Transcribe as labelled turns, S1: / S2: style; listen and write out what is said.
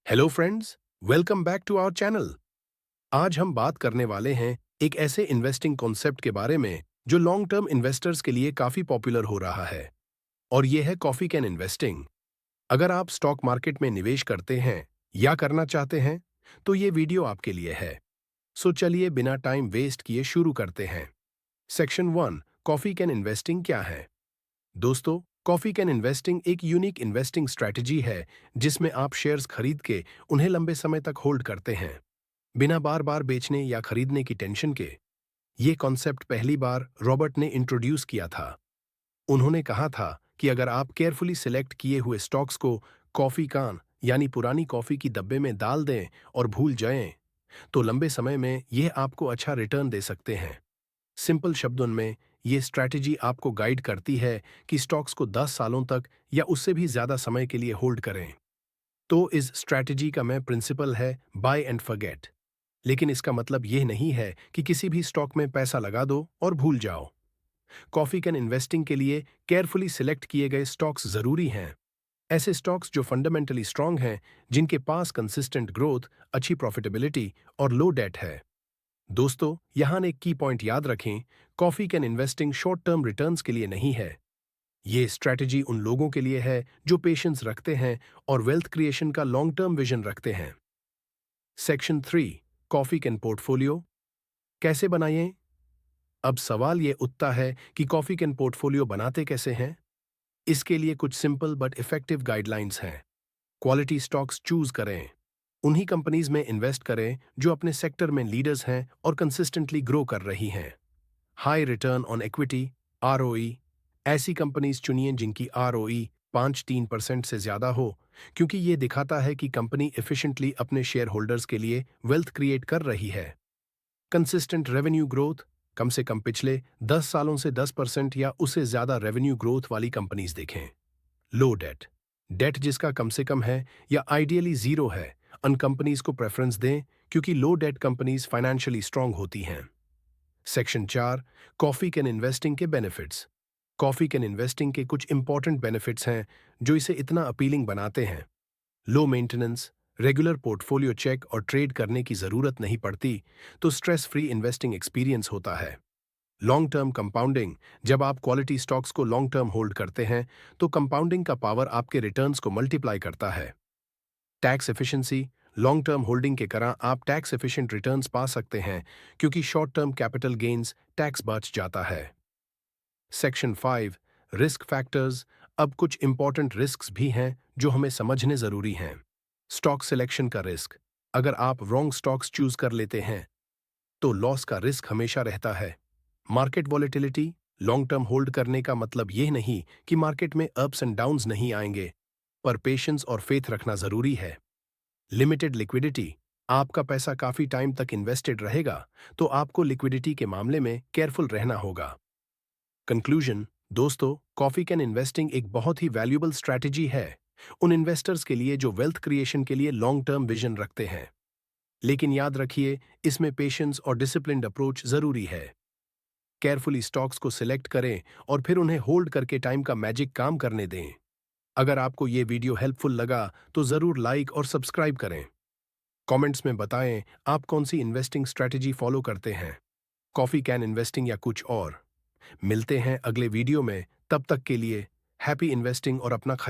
S1: Hello friends, welcome back to our channel. आज हम बात करने वाले हैं एक ऐसे इन्वेस्टिंग कॉन्सेप्ट के बारे में जो लॉन्ग टर्म इन्वेस्टर्स के लिए काफी पॉपुलर हो रहा है, और ये है कॉफी कैन इन्वेस्टिंग। अगर आप स्टॉक मार्केट में निवेश करते हैं या करना चाहते हैं, तो ये वीडियो आपके लिए है। सो चलिए बिना टाइम वेस्ट किए शुरू करते हैं। सेक्शन 1, कॉफी कैन इन्वेस्टिंग क्या है? दोस्तों, कॉफी कैन इन्वेस्टिंग एक यूनिक इन्वेस्टिंग स्ट्रैटेजी है जिसमें आप शेयर्स खरीद के उन्हें लंबे समय तक होल्ड करते हैं, बिना बार बार बेचने या खरीदने की टेंशन के। ये कॉन्सेप्ट पहली बार रॉबर्ट ने इंट्रोड्यूस किया था। उन्होंने कहा था कि अगर आप केयरफुली सिलेक्ट किए हुए स्टॉक्स को कॉफी कान यानी पुरानी कॉफी की डब्बे में डाल दें और भूल जाएं, तो लंबे समय में यह आपको अच्छा रिटर्न दे सकते हैं। सिंपल शब्दों में, ये स्ट्रैटेजी आपको गाइड करती है कि स्टॉक्स को 10 सालों तक या उससे भी ज्यादा समय के लिए होल्ड करें। तो इस स्ट्रैटेजी का मैं प्रिंसिपल है बाय एंड फॉरगेट। लेकिन इसका मतलब यह नहीं है कि किसी भी स्टॉक में पैसा लगा दो और भूल जाओ। कॉफी कैन इन्वेस्टिंग के लिए केयरफुली सिलेक्ट किए गए स्टॉक्स जरूरी हैं। ऐसे स्टॉक्स जो फंडामेंटली स्ट्रांग हैं, जिनके पास कंसिस्टेंट ग्रोथ, अच्छी प्रॉफिटेबिलिटी और लो डेट है। दोस्तों, यहां एक की पॉइंट याद रखें, coffee can investing short term returns के लिए नहीं है। ये स्ट्रैटेजी उन लोगों के लिए है जो पेशेंस रखते हैं और वेल्थ क्रिएशन का लॉन्ग टर्म विजन रखते हैं। सेक्शन 3, कॉफी कैन पोर्टफोलियो कैसे बनाएं? अब सवाल ये उठता है कि कॉफी कैन पोर्टफोलियो बनाते कैसे हैं? इसके लिए कुछ सिंपल बट इफेक्टिव गाइडलाइंस हैं। क्वालिटी स्टॉक्स चूज करें। उन्हीं कंपनीज में इन्वेस्ट करें जो अपने सेक्टर में लीडर्स हैं और कंसिस्टेंटली ग्रो कर रही हैं। High return on equity ROE, ऐसी कंपनीज चुनिए जिनकी आरओई 5-3% से ज्यादा हो, क्योंकि ये दिखाता है कि कंपनी एफिशिएंटली अपने शेयर होल्डर्स के लिए वेल्थ क्रिएट कर रही है। कंसिस्टेंट रेवेन्यू ग्रोथ, कम से कम पिछले 10 सालों से 10% या उससे ज्यादा रेवेन्यू ग्रोथ वाली कंपनीज देखें। लो डेट, डेट जिसका कम से कम है या आइडियली जीरो है, उन कंपनीज को प्रेफरेंस दें क्योंकि लो डेट कंपनीज फाइनेंशियली स्ट्रांग होती हैं। सेक्शन 4, कॉफी कैन इन्वेस्टिंग के बेनिफिट्स। कॉफी कैन इन्वेस्टिंग के कुछ इंपॉर्टेंट बेनिफिट्स हैं जो इसे इतना अपीलिंग बनाते हैं। Low maintenance, regular portfolio check और ट्रेड करने की जरूरत नहीं पड़ती, तो स्ट्रेस फ्री इन्वेस्टिंग एक्सपीरियंस होता है। लॉन्ग टर्म कंपाउंडिंग, जब आप क्वालिटी स्टॉक्स को लॉन्ग टर्म होल्ड करते हैं, तो कंपाउंडिंग का पावर आपके रिटर्न्स को मल्टीप्लाई करता है। Tax efficiency, long term holding के कारण आप टैक्स एफिशिएंट रिटर्न्स पा सकते हैं क्योंकि short term capital gains tax बच जाता है। Section 5, risk factors. अब कुछ इंपॉर्टेंट रिस्क्स भी हैं जो हमें समझने जरूरी हैं। स्टॉक सिलेक्शन का रिस्क, अगर आप रॉन्ग स्टॉक्स चूज कर लेते हैं तो लॉस का रिस्क हमेशा रहता है। Market volatility, long term hold करने का मतलब यह नहीं कि मार्केट में अप्स एंड डाउन्स नहीं आएंगे, पर पेशेंस और फेथ रखना जरूरी है। लिमिटेड लिक्विडिटी, आपका पैसा काफी टाइम तक इन्वेस्टेड रहेगा, तो आपको लिक्विडिटी के मामले में केयरफुल रहना होगा। कंक्लूजन, दोस्तों, कॉफी कैन इन्वेस्टिंग एक बहुत ही वैल्यूएबल स्ट्रैटेजी है उन इन्वेस्टर्स के लिए जो वेल्थ क्रिएशन के लिए लॉन्ग टर्म विजन रखते हैं। लेकिन याद रखिए, इसमें पेशेंस और डिसिप्लिन्ड अप्रोच जरूरी है। केयरफुली स्टॉक्स को सिलेक्ट करें और फिर उन्हें होल्ड करके टाइम का मैजिक काम करने दें। अगर आपको ये वीडियो हेल्पफुल लगा तो जरूर लाइक और सब्सक्राइब करें। कमेंट्स में बताएं आप कौन सी इन्वेस्टिंग स्ट्रैटेजी फॉलो करते हैं, कॉफी कैन इन्वेस्टिंग या कुछ और। मिलते हैं अगले वीडियो में, तब तक के लिए हैप्पी इन्वेस्टिंग और अपना